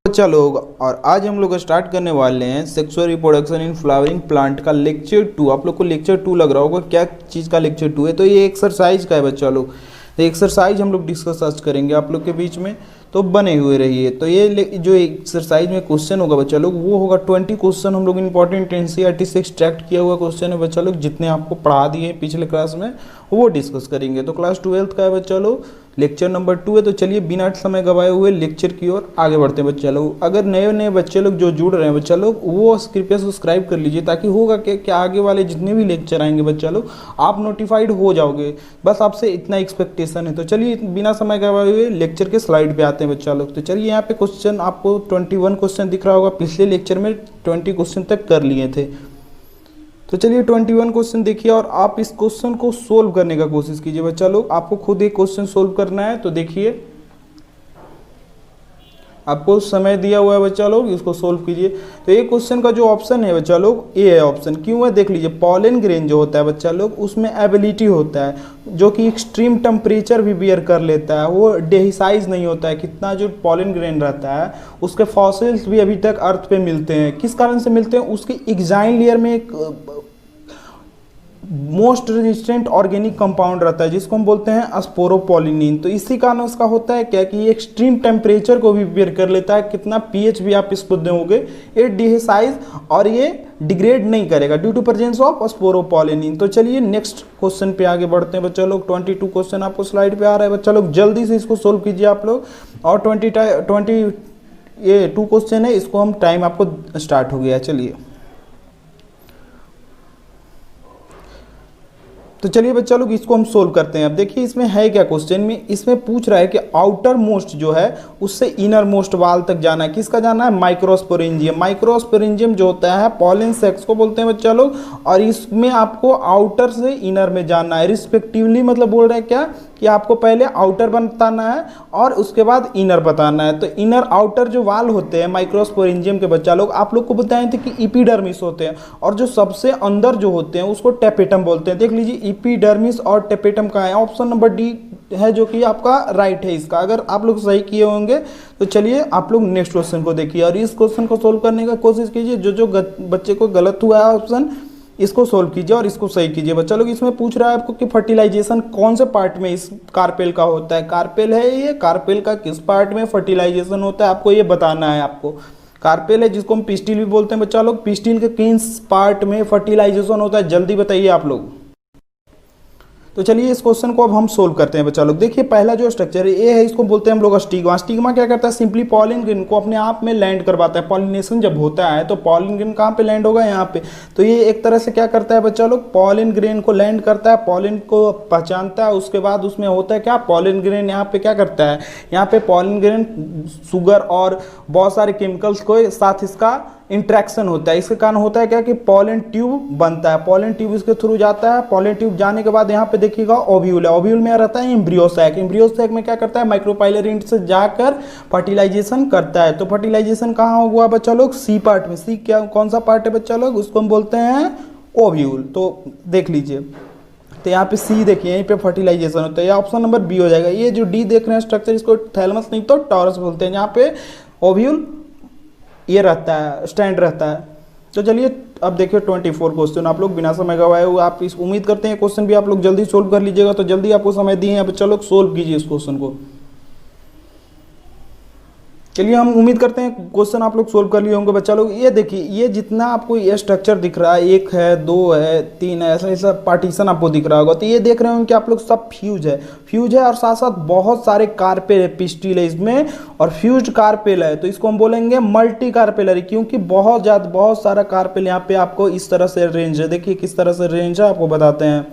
बच्चा लोग, और आज हम लोग स्टार्ट करने वाले हैं sexual reproduction in flowering plant का लेक्चर 2। आप लोग को लेक्चर 2 लग रहा होगा क्या चीज़ का लेक्चर 2 है, तो ये एक्सरसाइज का है बच्चा लोग। तो एक्सरसाइज हम लोग डिस्कस आज करेंगे आप लोग के बीच में, तो बने हुए रहिए। तो ये जो एक्सरसाइज में क्वेश्चन होगा बच्चा लोग, वो होगा 20 क्वेश्चन हम लोग इंपॉर्टेंट एनसीईआरटी से एक्सट्रैक्ट किया हुआ क्वेश्चन है बच्चा लोग, जितने आपको पढ़ा दिए पिछले क्लास में वो डिस्कस करेंगे। तो क्लास 12th का है बच्चा लोग, लेक्चर नंबर 2 है। तो चलिए बिना समय गवाए हुए लेक्चर की ओर आगे बढ़ते हैं बच्चा लोग। अगर नए नए बच्चे लोग जो जुड़ रहे हैं बच्चा लोग, वो कृपया सब्सक्राइब कर लीजिए, ताकि होगा क्या आगे वाले जितने भी लेक्चर आएंगे बच्चा लोग आप नोटिफाइड हो जाओगे। बस आपसे इतना एक्सपेक्टेशन है। तो चलिए बिना समय गवाए हुए लेक्चर के स्लाइड पे आते हैं बच्चा लोग। तो चलिए यहाँ पे क्वेश्चन आपको 21 क्वेश्चन दिख रहा होगा, पिछले लेक्चर में 20 क्वेश्चन तक कर लिए थे। तो चलिए 21 क्वेश्चन देखिए और आप इस क्वेश्चन को सोल्व करने का कोशिश कीजिए बच्चा लोग। आपको खुद एक क्वेश्चन सोल्व करना है। तो देखिए आपको समय दिया हुआ है बच्चा लोग, इसको सोल्व कीजिए। तो ये क्वेश्चन का जो ऑप्शन है बच्चा लोग, ये है ऑप्शन। क्यों है देख लीजिए। पॉलन ग्रेन जो होता है बच्चा लोग, उसमें एबिलिटी होता है जो कि एक्सट्रीम टेम्परेचर भी बियर कर लेता है, वो डेहिसाइज नहीं होता है। कितना जो पॉलन ग्रेन रहता है उसके फॉसिल्स भी अभी तक अर्थ पे मिलते हैं। किस कारण से मिलते हैं? उसकी एक्साइन लेयर में एक मोस्ट रेजिस्टेंट ऑर्गेनिक कंपाउंड रहता है जिसको हम बोलते हैं स्पोरोपोलिनिन। तो इसी कारण उसका होता है क्या कि ये एक्सट्रीम टेम्परेचर को भी बियर कर लेता है। कितना पीएच भी आप इसको दोगे, ये डिहेसाइज और ये डिग्रेड नहीं करेगा due to presence of sporopollenin. तो चलिए नेक्स्ट क्वेश्चन पे आगे बढ़ते हैं बच्चा लोग। 22 क्वेश्चन आपको स्लाइड पे आ रहा है बच्चा लोग, जल्दी से इसको सोल्व कीजिए आप लोग। और 2 क्वेश्चन है, इसको हम टाइम आपको स्टार्ट हो गया। चलिए तो चलिए बच्चा लोग इसको हम सोल्व करते हैं। अब देखिए इसमें है क्या क्वेश्चन में, इसमें पूछ रहा है कि आउटर मोस्ट जो है उससे इनर मोस्ट वाल तक जाना है। किसका जाना है? माइक्रोस्पोरेंजियम। माइक्रोस्पोरेंजियम जो होता है पॉलन सेक्स को बोलते हैं बच्चा लोग, और इसमें आपको आउटर से इनर में जाना है रिस्पेक्टिवली। मतलब बोल रहे हैं क्या कि आपको पहले आउटर बताना है और उसके बाद इनर बताना है। तो इनर आउटर जो वाल होते हैं माइक्रोस्पोरेंजियम के बच्चा लोग, आप लोग को बताए थे कि इपीडर्मिस होते हैं, और जो सबसे अंदर जो होते हैं उसको टेपेटम बोलते हैं। देख लीजिए इपीडर्मिस और टेपेटम का है। ऑप्शन नंबर डी है जो कि आपका राइट है इसका, अगर आप लोग सही किए होंगे। तो चलिए आप लोग नेक्स्ट क्वेश्चन को देखिए और इस क्वेश्चन को सोल्व करने का कोशिश कीजिए। जो बच्चे को गलत हुआ है ऑप्शन, इसको सोल्व कीजिए और इसको सही कीजिए बच्चा लोग। इसमें पूछ रहा है आपको कि फर्टिलाइजेशन कौन से पार्ट में इस कार्पेल का होता है। कार्पेल है ये, कार्पेल का किस पार्ट में फर्टिलाइजेशन होता है आपको ये बताना है। आपको कार्पेल है जिसको हम पिस्टिल भी बोलते हैं बच्चा लोग, पिस्टिल के किस पार्ट में फर्टिलाइजेशन होता है जल्दी बताइए आप लोग। तो चलिए इस क्वेश्चन को अब हम सोल्व करते हैं बच्चा लोग। देखिए पहला जो स्ट्रक्चर है ये है, इसको बोलते हैं हम लोग स्टिग्मा। स्टिग्मा क्या करता है? सिंपली पॉलिन ग्रेन को अपने आप में लैंड करवाता है। पॉलिनेशन जब होता है तो पॉलिन ग्रेन कहाँ पे लैंड होगा? यहाँ पे। तो ये एक तरह से क्या करता है बच्चा लोग, पॉलिन ग्रेन को लैंड करता है, पॉलिन को पहचानता है। उसके बाद उसमें होता है क्या, पॉलिन ग्रेन यहाँ पे क्या करता है, यहाँ पे पॉलिन ग्रेन शुगर और बहुत सारे केमिकल्स को साथ इसका इंट्रैक्शन होता है। इसके कारण होता है क्या कि पॉलन ट्यूब बनता है। पॉलन ट्यूब इसके थ्रू जाता है। पॉलन ट्यूब जाने के बाद यहाँ पे देखिएगा ओव्यूल है। ओव्यूल में रहता है एम्ब्रियो सैक। एम्ब्रियो सैक में क्या करता है? माइक्रोपाइलरिन से जाकर फर्टिलाइजेशन करता है। तो फर्टिलाइजेशन कहाँ हुआ बच्चा लोग? सी पार्ट में। सी क्या कौन सा पार्ट है बच्चा लोग? उसको हम बोलते हैं ओव्यूल। तो देख लीजिए, तो यहाँ पे सी देखिए, यहीं पे फर्टिलाइजेशन होता है। ऑप्शन नंबर बी हो जाएगा। ये जो डी देख रहे हैं स्ट्रक्चर, इसको थैलमस नहीं तो टॉरस बोलते हैं। यहाँ पे ओव्यूल ये रहता है, स्टैंड रहता है। तो चलिए अब देखिए 24 क्वेश्चन आप लोग बिना समय गवाए हुए, आप इस उम्मीद करते हैं क्वेश्चन भी आप लोग जल्दी सोल्व कर लीजिएगा। तो जल्दी आपको समय दिए हैं, अब चलो सोल्व कीजिए इस क्वेश्चन को। चलिए हम उम्मीद करते हैं क्वेश्चन आप लोग सोल्व कर लिए होंगे बच्चा लोग। ये देखिए, ये जितना आपको ये स्ट्रक्चर दिख रहा है, 1 है 2 है 3 है, ऐसा ऐसा पार्टीशन आपको दिख रहा होगा। तो ये देख रहे होंगे कि आप लोग सब फ्यूज है। फ्यूज है और साथ साथ बहुत सारे कार्पेल है, पिस्टिल है इसमें, और फ्यूज्ड कार्पेल है। तो इसको हम बोलेंगे मल्टी कार्पेलरी, क्योंकि बहुत सारा कार्पेल यहाँ पे आपको इस तरह से रेंज है। देखिए किस तरह से रेंज है आपको बताते हैं।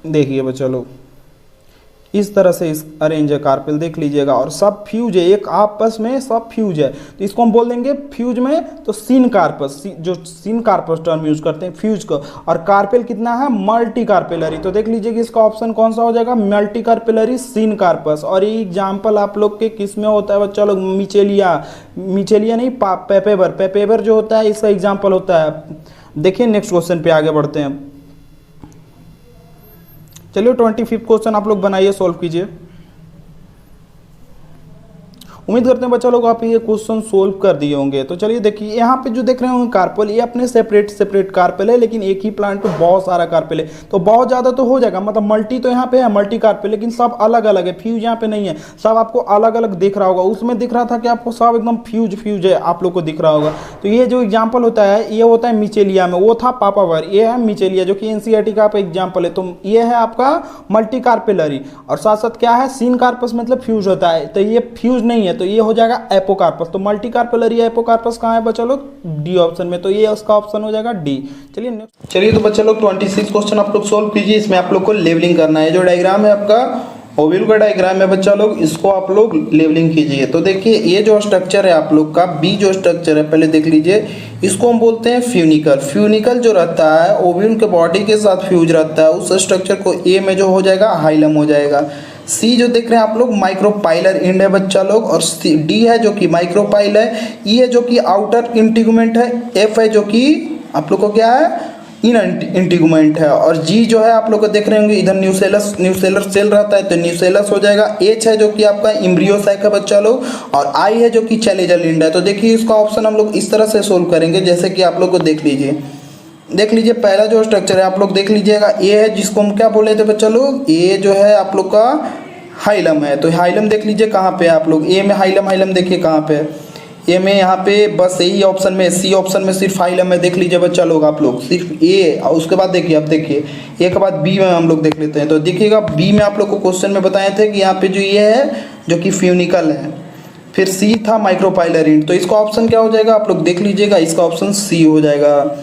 देखिए बच्चा लोग इस तरह से इस अरेंज है कार्पेल, देख लीजिएगा, और सब फ्यूज है, एक आपस में सब फ्यूज है। तो इसको हम बोल देंगे फ्यूज में तो सिन कार्पस, जो सिन कार्पस टर्म यूज करते हैं फ्यूज को। और कार्पेल कितना है? Multi carpellary. तो देख लीजिए कि इसका ऑप्शन कौन सा हो जाएगा? मल्टी कार्पेलरी सिन कार्पस। और ये एग्जाम्पल आप लोग के किस में होता है बच्चा लोग? मिचेलिया नहीं, पेपेबर। पेपेबर जो होता है इसका एग्जाम्पल होता है। देखिए नेक्स्ट क्वेश्चन पे आगे बढ़ते हैं। चलिए 25 क्वेश्चन आप लोग बनाइए, सोल्व कीजिए। उम्मीद करते हैं बच्चा लोग आप ये क्वेश्चन सोल्व कर दिए होंगे। तो चलिए देखिए यहाँ पे जो देख रहे होंगे कार्पेल, ये अपने सेपरेट कार्पेल है, लेकिन एक ही प्लांट पे बहुत सारा कार्पेल है, तो बहुत ज़्यादा तो हो जाएगा, मतलब मल्टी तो यहाँ पे है, मल्टी कार्पेल, लेकिन सब अलग अलग है, फ्यूज यहाँ पे नहीं है, सब आपको अलग अलग दिख रहा होगा। उसमें दिख रहा था कि आपको सब एकदम फ्यूज है, आप लोग को दिख रहा होगा। तो ये जो एग्जाम्पल होता है ये होता है मिचेलिया में, वो था पापावर, ये है मिचेलिया जो कि एनसीईआरटी का एग्जाम्पल है। तो ये है आपका मल्टी कार्पेलरी, और साथ साथ क्या है सीन कार्पस मतलब फ्यूज होता है, तो ये फ्यूज नहीं है, तो ये हो जाएगा एपोकार्पस। तो मल्टी कार्पेलरी एपोकार्पस कहाँ है बच्चा लोग, डी ऑप्शन में, तो ये उसका ऑप्शन हो जाएगा डी। चलिए नेक्स्ट, चलिए तो बच्चा लोग 26 क्वेश्चन आप लोग सोल्व कीजिए। इसमें आप लोग को लेवलिंग करना है, जो डायग्राम है आपका ओव्यूल का डायग्राम है बच्चा लोग, इसको आप लोग लेवलिंग कीजिए। तो देखिए ये जो स्ट्रक्चर है आप लोग का बी जो स्ट्रक्चर है पहले देख लीजिए, इसको हम बोलते हैं फ्यूनिकल। फ्यूनिकल जो रहता है ओव्यूल के बॉडी के साथ फ्यूज रहता है, उस स्ट्रक्चर को ए में जो हो जाएगा हाइलम हो जाएगा। सी जो देख रहे हैं आप लोग माइक्रोपाइलर एंड है बच्चा लोग, और डी है जो कि माइक्रोपाइल है, ई है जो कि आउटर इंटीगुमेंट है, एफ है जो कि आप लोग को क्या है इन इंटीगुमेंट है, और जी जो है आप लोग को देख रहे होंगे इधर न्यूसेलर सेल रहता है, तो न्यूसेलस हो जाएगा। एच है जो कि आपका एम्ब्रियो सैक है बच्चा लोग, और आई है जो कि चैलेंजर लिंड है। तो देखिए इसका ऑप्शन हम लोग इस तरह से सोल्व करेंगे, जैसे कि आप लोग को देख लीजिए पहला जो स्ट्रक्चर है आप लोग देख लीजिएगा, ए है जिसको हम क्या बोले थे बच्चा लोग, ए जो है आप लोग का हाइलम है। तो हाइलम देख लीजिए कहाँ पे है आप लोग, ए में हाइलम देखिए कहाँ पे है, ए में यहाँ पे बस यही ऑप्शन में, सी ऑप्शन में सिर्फ हाइलम है, देख लीजिए बच्चा लोग आप लोग सिर्फ ए, और उसके बाद देखिए, अब देखिए ए के बाद बी में हम लोग देख लेते हैं। तो देखिएगा बी में आप लोग को क्वेश्चन में बताए थे कि यहाँ पे जो ये है जो कि फ्यूनिकल है, फिर सी था माइक्रोपाइलर, तो इसका ऑप्शन क्या हो जाएगा आप लोग देख लीजिएगा, इसका ऑप्शन सी हो जाएगा।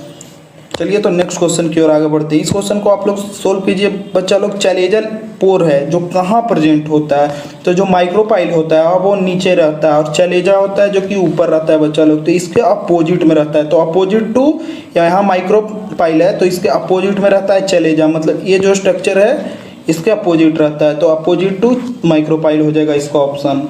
चलिए तो नेक्स्ट क्वेश्चन की ओर आगे बढ़ते हैं। इस क्वेश्चन को आप लोग सोल्व कीजिए बच्चा लोग। चैलेंजर पोर है जो कहाँ प्रेजेंट होता है, तो जो माइक्रोपाइल होता है वो नीचे रहता है, और चलेजा होता है जो कि ऊपर रहता है बच्चा लोग, तो इसके अपोजिट में रहता है। तो अपोजिट टू यहाँ माइक्रोपाइल है तो इसके अपोजिट में रहता है चलेजा, मतलब ये जो स्ट्रक्चर है इसके अपोजिट रहता है, तो अपोजिट टू माइक्रोपाइल हो जाएगा इसका ऑप्शन।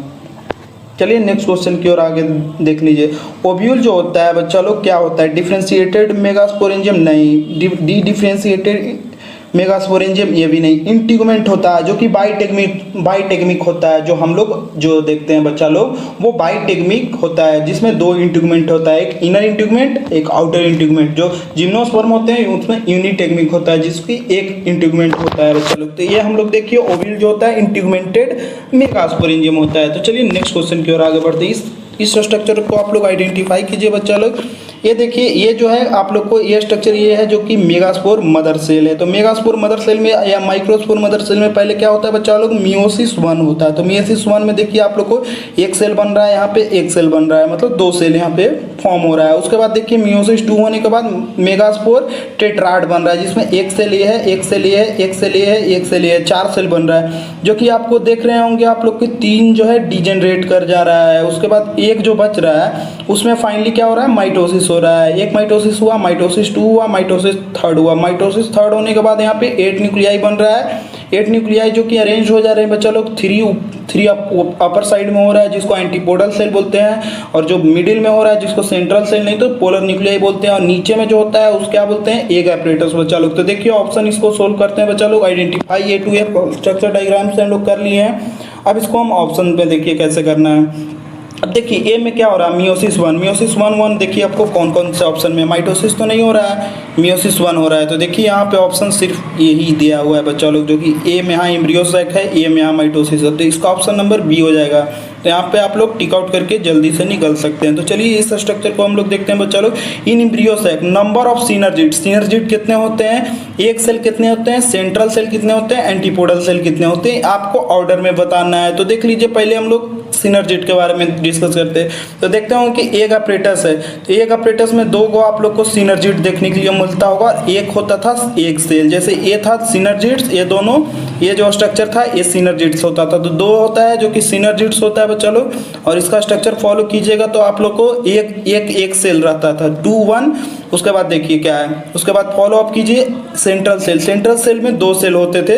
चलिए नेक्स्ट क्वेश्चन की ओर आगे देख लीजिए। ओव्यूल जो होता है बच्चा लोग क्या होता है, डिफरेंशिएटेड मेगास्पोरेंजियम नहीं, डी डिफरेंशिएटेड मेगास्पोरेंजियम ये भी नहीं, इंटीगुमेंट होता है जो कि बाइटेगमिक होता है, जो हम लोग जो देखते हैं बच्चा लोग वो बाइटेगमिक होता है, जिसमें दो इंटीगुमेंट होता है, एक इनर इंटीगुमेंट एक आउटर इंटीगुमेंट। जो जिम्नोस्पर्म होते हैं उसमें यूनिटेगमिक होता है जिसकी एक इंटीगुमेंट होता है बच्चा लोग। तो ये हम लोग देखिए ओव्यूल जो होता है इंटीगुमेंटेड मेगास्पोरेंजियम होता है। तो चलिए नेक्स्ट क्वेश्चन की ओर आगे बढ़ते हैं। इस स्ट्रक्चर को आप लोग आइडेंटिफाई कीजिए बच्चा लोग। ये देखिए ये जो है आप लोग को ये स्ट्रक्चर ये है जो कि मेगास्पोर मदर सेल है। तो मेगास्पोर मदर सेल में या माइक्रोस्पोर मदर सेल में पहले क्या होता है बच्चा लोग, मियोसिस 1 होता है। तो मियोसिस 1 में देखिए आप लोग को एक सेल बन रहा है, यहाँ पे एक सेल बन रहा है, मतलब 2 सेल यहाँ पे फॉर्म हो रहा है। उसके बाद देखिए मियोसिस 2 होने के बाद मेगास्पोर टेट्राड बन रहा है, जिसमें एक सेल ये है, एक सेल ये है, एक सेल ये है, एक सेल ये है, 4 सेल बन रहा है, जो कि आपको देख रहे होंगे आप लोग के 3 जो है डिजेनरेट कर जा रहा है। उसके बाद एक जो बच रहा है उसमें फाइनली क्या हो रहा है, माइटोसिस हो रहा है। एक माइटोसिस हुआ, माइटोसिस 2 हुआ, माइटोसिस 3 हुआ। माइटोसिस 3 होने के बाद यहाँ पे 8 न्यूक्लियाई बन रहा है। 8 न्यूक्लियाई जो कि अरेंज हो जा रहे हैं बच्चा लोग, 3 अपर साइड में हो रहा है जिसको एंटीपोडल सेल बोलते हैं, और जो मिडिल में हो रहा है जिसको सेंट्रल सेल नहीं तो पोलर न्यूक्लियाई बोलते हैं, और नीचे में जो होता है उसको क्या बोलते हैं, एग एपरेटस बच्चा लोग। तो देखिए ऑप्शन इसको सोल्व करते हैं बच्चा लोग। Identify A to A structure diagram से हम लोग कर लिए हैं। अब इसको हम ऑप्शन पे देखिए कैसे करना है। अब देखिए ए में क्या हो रहा है, मियोसिस 1 देखिए आपको कौन कौन से ऑप्शन में, माइटोसिस तो नहीं हो रहा है, मियोसिस 1 हो रहा है। तो देखिए यहाँ पे ऑप्शन सिर्फ यही दिया हुआ है बच्चा लोग, जो कि ए में यहाँ एम्ब्रियो सैक है, ए में यहाँ माइटोसिस है, तो इसका ऑप्शन नंबर बी हो जाएगा। तो यहाँ पे आप लोग टिक आउट करके जल्दी से निकल सकते हैं। तो चलिए इस स्ट्रक्चर को हम लोग देखते हैं बच्चा लोग। In embryo sac number of synergid कितने होते हैं, एक सेल कितने होते हैं, सेंट्रल सेल कितने होते हैं, एंटीपोडल सेल कितने होते हैं, आपको ऑर्डर में बताना है। तो देख लीजिए पहले हम लोग सिनर्जिड के बारे में डिस्कस करते हैं। तो देखते हो कि एक अपरेटस है, तो एक अपरेटस में 2 को आप लोग को सिनर्जिड देखने के लिए मिलता होगा। एक होता था एक सेल, जैसे ये था सिनर्जिड्स, ये दोनों ये जो स्ट्रक्चर था ये सिनर्जिड्स होता था। तो 2 होता है जो कि सिनर्जिड्स होता है बच्चा लोग, और इसका स्ट्रक्चर फॉलो कीजिएगा तो आप लोग को एक सेल रहता था 2 1। उसके बाद देखिए क्या है, उसके बाद फॉलो अप कीजिए सेंट्रल सेल में 2 सेल होते थे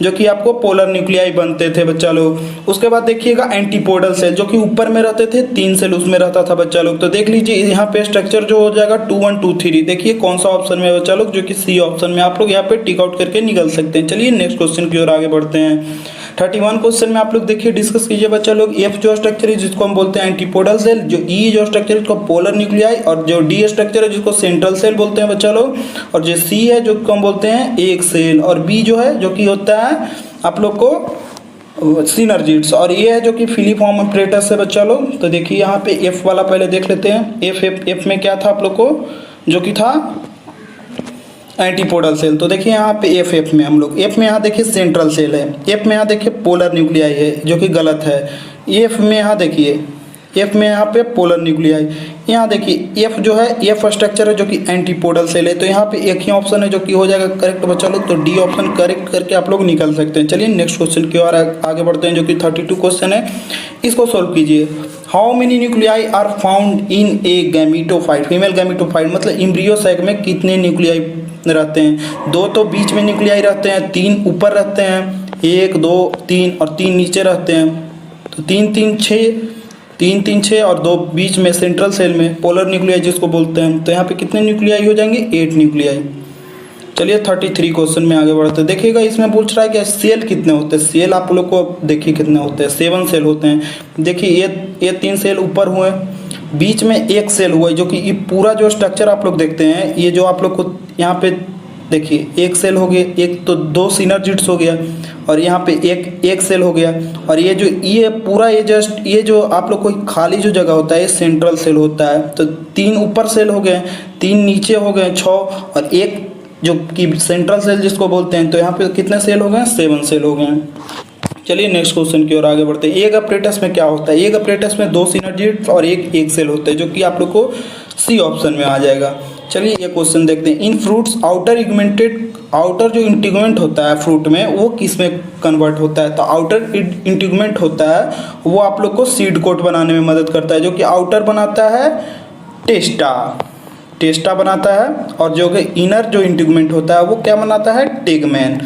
जो कि आपको पोलर न्यूक्लियाई बनते थे बच्चा लोग। उसके बाद देखिएगा एंटीपोडल सेल जो कि ऊपर में रहते थे, 3 सेल उसमें रहता था बच्चा लोग। तो देख लीजिए यहाँ पे स्ट्रक्चर जो हो जाएगा 2 1 2 3। देखिए कौन सा ऑप्शन में बच्चा लोग, जो कि सी ऑप्शन में। आप लोग यहाँ पे टिक आउट करके निकल सकते हैं। चलिए नेक्स्ट क्वेश्चन की ओर आगे बढ़ते हैं। 31 क्वेश्चन में आप लोग देखिए डिस्कस कीजिए बच्चा लोग। एफ जो स्ट्रक्चर है जिसको हम बोलते हैं एंटीपोडल सेल, जो ई जो स्ट्रक्चर है जिसको पोलर न्यूक्लियाई, और जो डी स्ट्रक्चर है जिसको सेंट्रल सेल बोलते हैं बच्चा लोग, और जो सी है जो हम बोलते हैं एक सेल, और बी जो है जो कि होता है आप लोग को सिनर्जिड्स, और ये है जो कि फिलीफॉर्म अपरेटस है बच्चा लोग। तो देखिए यहाँ पे एफ वाला पहले देख लेते हैं। एफ में क्या था आप लोग को, जो कि था एंटीपोडल सेल। तो देखिए यहाँ पे एफ में हम लोग, एफ में यहाँ देखिए सेंट्रल सेल है, एफ में यहाँ देखिए पोलर न्यूक्लियाई है जो कि गलत है। एफ में यहाँ देखिए, एफ में यहाँ पे पोलर न्यूक्लियाई, यहाँ देखिए एफ जो है एफ स्ट्रक्चर है जो कि एंटीपोडल सेल है। तो यहाँ पे एक ही ऑप्शन है जो कि हो जाएगा करेक्ट बच्चा लोग। तो डी ऑप्शन करेक्ट करके आप लोग निकल सकते हैं। चलिए नेक्स्ट क्वेश्चन की ओर आगे बढ़ते हैं जो कि 32 क्वेश्चन है, इसको सॉल्व कीजिए। How many nuclei are found in a gametophyte, female gametophyte मतलब एम्ब्रियो सैक में कितने न्यूक्लियाई रहते हैं? 2 तो बीच में न्यूक्लियाई रहते हैं, 3 ऊपर रहते हैं, 1 2 3 और 3 नीचे रहते हैं। तो 3 3 6 और 2 बीच में सेंट्रल सेल में पोलर न्यूक्लियाई जिसको बोलते हैं। तो यहाँ पे कितने न्यूक्लियाई हो जाएंगे? 8 न्यूक्लियाई। चलिए 33 क्वेश्चन में आगे बढ़ते हैं। देखिएगा इसमें पूछ रहा है कि सेल कितने होते हैं। सेल आप लोग को देखिए कितने होते हैं, 7 सेल होते हैं। देखिए ये 3 सेल ऊपर हुए, बीच में एक सेल हुआ जो कि ये पूरा जो स्ट्रक्चर आप लोग देखते हैं, ये जो आप लोग को यहाँ पे देखिए एक सेल हो गया, एक तो 2 सिनर्जिड्स हो गया, और यहाँ पे एक सेल हो गया, और ये पूरा ये जस्ट ये जो आप लोग को खाली जो जगह होता है ये सेंट्रल सेल होता है। तो 3 ऊपर सेल हो गए, 3 नीचे हो गए 6, और एक जो कि सेंट्रल सेल जिसको बोलते हैं। तो यहाँ पे कितने सेल हो गए? 7 सेल हो गए। चलिए नेक्स्ट क्वेश्चन की ओर आगे बढ़ते हैं। एग अपरेटस में क्या होता है? एग अपरेटस में 2 सिनर्जिड्स और एक सेल होते हैं जो कि आप लोग को सी ऑप्शन में आ जाएगा। चलिए ये क्वेश्चन देखते हैं। इन फ्रूट्स आउटर जो इंटीग्यूमेंट होता है फ्रूट में वो किस में कन्वर्ट होता है? तो आउटर इंटीग्यूमेंट होता है वो आप लोग को सीड कोट बनाने में मदद करता है, जो कि आउटर बनाता है टेस्टा बनाता है, और जो कि इनर जो इंटीग्यूमेंट होता है वो क्या बनाता है? टेगमेन।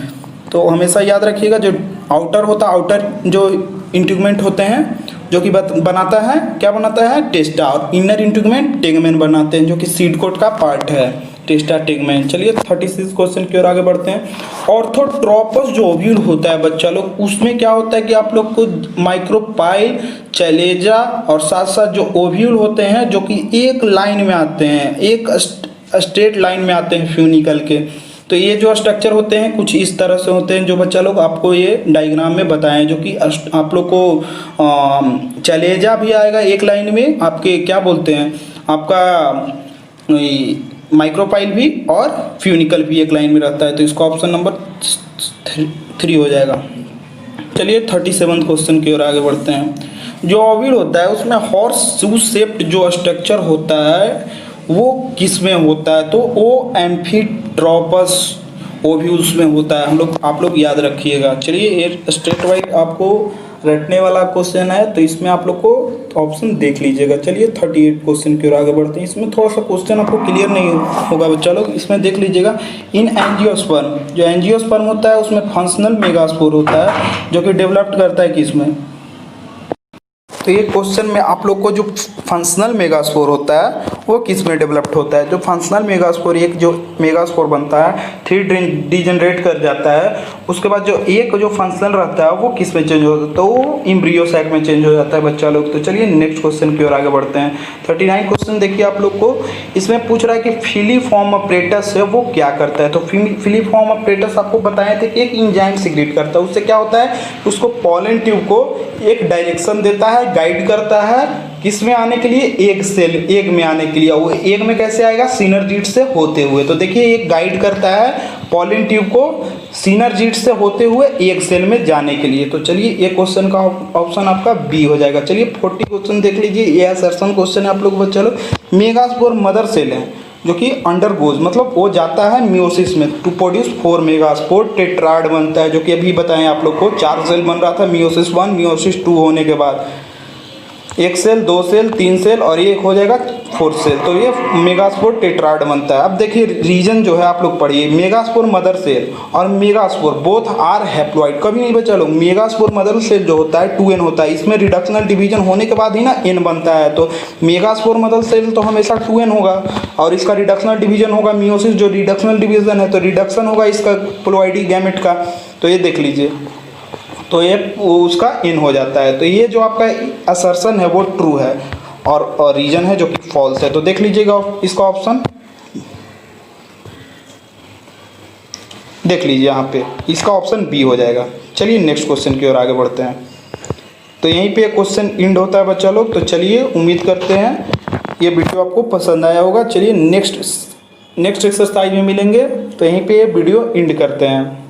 तो हमेशा याद रखिएगा जो आउटर होता है, आउटर जो इंटीग्यूमेंट होते हैं जो कि बनाता है क्या बनाता है? टेस्टा, और इनर इंटीग्यूमेंट टेगमेन बनाते हैं जो कि सीड कोट का पार्ट है, टेस्टा टेगमेन। चलिए 36 क्वेश्चन की ओर आगे बढ़ते हैं। ऑर्थोट्रोपस जो ओव्यूल होता है बच्चा लोग, उसमें क्या होता है कि आप लोग को माइक्रोपाइल, चैलेजा और साथ साथ जो ओव्यूल होते हैं जो कि एक लाइन में आते हैं, एक स्ट्रेट लाइन में आते हैं फ्यूनिकल के। तो ये जो स्ट्रक्चर होते हैं कुछ इस तरह से होते हैं जो बच्चा लोग आपको ये डायग्राम में बताएं, जो कि आप लोग को चैलेजा भी आएगा एक लाइन में, आपके क्या बोलते हैं आपका माइक्रोपाइल भी, और फ्यूनिकल भी एक लाइन में रहता है। तो इसका ऑप्शन नंबर 3 हो जाएगा। चलिए 37 क्वेश्चन की ओर आगे बढ़ते हैं। जो ओव्यूल होता है उसमें हॉर्स शू शेप्ड जो स्ट्रक्चर होता है वो किस में होता है? तो वो एम्फीट्रोपस ओव्यूल्स में होता है। आप लोग याद रखिएगा। चलिए ये स्ट्रेट वाइट आपको रटने वाला क्वेश्चन है, तो इसमें आप लोग को ऑप्शन देख लीजिएगा। चलिए 38 क्वेश्चन की ओर आगे बढ़ते हैं। इसमें थोड़ा सा क्वेश्चन आपको क्लियर नहीं होगा बच्चा लोग, इसमें देख लीजिएगा। इन एंजियोस्पर्म, जो एंजियोस्पर्म होता है उसमें फंक्शनल मेगास्पोर होता है जो कि डेवलप्ड करता है किसमें? तो ये क्वेश्चन में आप लोग को जो फंक्शनल मेगास्पोर होता है वो किस में डेवलप्ड होता है? जो फंक्शनल मेगास्पोर, एक जो मेगास्पोर बनता है 3 डिजेनरेट कर जाता है, उसके बाद जो एक जो फंक्शनल रहता है वो किस में चेंज होता है? तो वो एम्ब्रियो सैक में चेंज हो जाता है बच्चा लोग। तो चलिए नेक्स्ट क्वेश्चन की ओर आगे बढ़ते हैं। 39 क्वेश्चन देखिए आप लोग को, इसमें पूछ रहा है कि फिलीफॉर्म अपरेटस है वो क्या करता है? तो फिलीफॉर्म अपरेटस आपको बताए थे कि एक इंजाइम सीक्रेट करता है। उससे क्या होता है? उसको पॉलन ट्यूब को एक डायरेक्शन देता है, गाइड करता है किस में आने के लिए? एग में आने के लिए। वो एग में कैसे आएगा? सिनर्जिड से होते हुए। तो देखिए एक गाइड करता है पॉलन ट्यूब को सिनर्जिड से होते हुए एग सेल में जाने के लिए। तो चलिए ये क्वेश्चन का ऑप्शन आपका बी हो जाएगा। चलिए 40 क्वेश्चन देख लीजिए। ये असर्शन क्वेश्चन है आप लोग बच्चा लोग। मेगास्पोर मदर सेल है जो कि अंडरगोज मतलब वो जाता है मियोसिस में टू प्रोड्यूस 4 मेगास्पोर, टेट्राड बनता है जो कि अभी बताएं आप लोग को 4 सेल बन रहा था मियोसिस 1 मियोसिस 2 होने के बाद, 1 सेल 2 सेल 3 सेल और ये हो जाएगा 4 सेल। तो ये मेगास्पोर टेट्राड बनता है। अब देखिए रीजन जो है आप लोग पढ़िए, मेगास्पोर मदर सेल और मेगास्पोर बोथ आर हैप्लॉइड। कभी नहीं बचा लोग, मेगास्पोर मदर सेल जो होता है 2n होता है, इसमें रिडक्शनल डिवीजन होने के बाद ही ना n बनता है। तो मेगास्पोर मदर सेल तो हमेशा 2n होगा और इसका रिडक्शनल डिवीजन होगा मियोसिस, जो रिडक्शनल डिवीजन है तो रिडक्शन होगा इसका प्लोइडी गैमेट का। तो ये देख लीजिए तो ये उसका इन हो जाता है। तो ये जो आपका असर्शन है वो ट्रू है और रीजन है जो कि फॉल्स है। तो देख लीजिएगा इसका ऑप्शन, देख लीजिए यहाँ पे इसका ऑप्शन बी हो जाएगा। चलिए नेक्स्ट क्वेश्चन की ओर आगे बढ़ते हैं। तो यहीं पे क्वेश्चन एंड होता है बच्चा लोग। तो चलिए उम्मीद करते हैं ये वीडियो आपको पसंद आया होगा। चलिए नेक्स्ट एक्सरसाइज में मिलेंगे। तो यहीं पे वीडियो एंड करते हैं।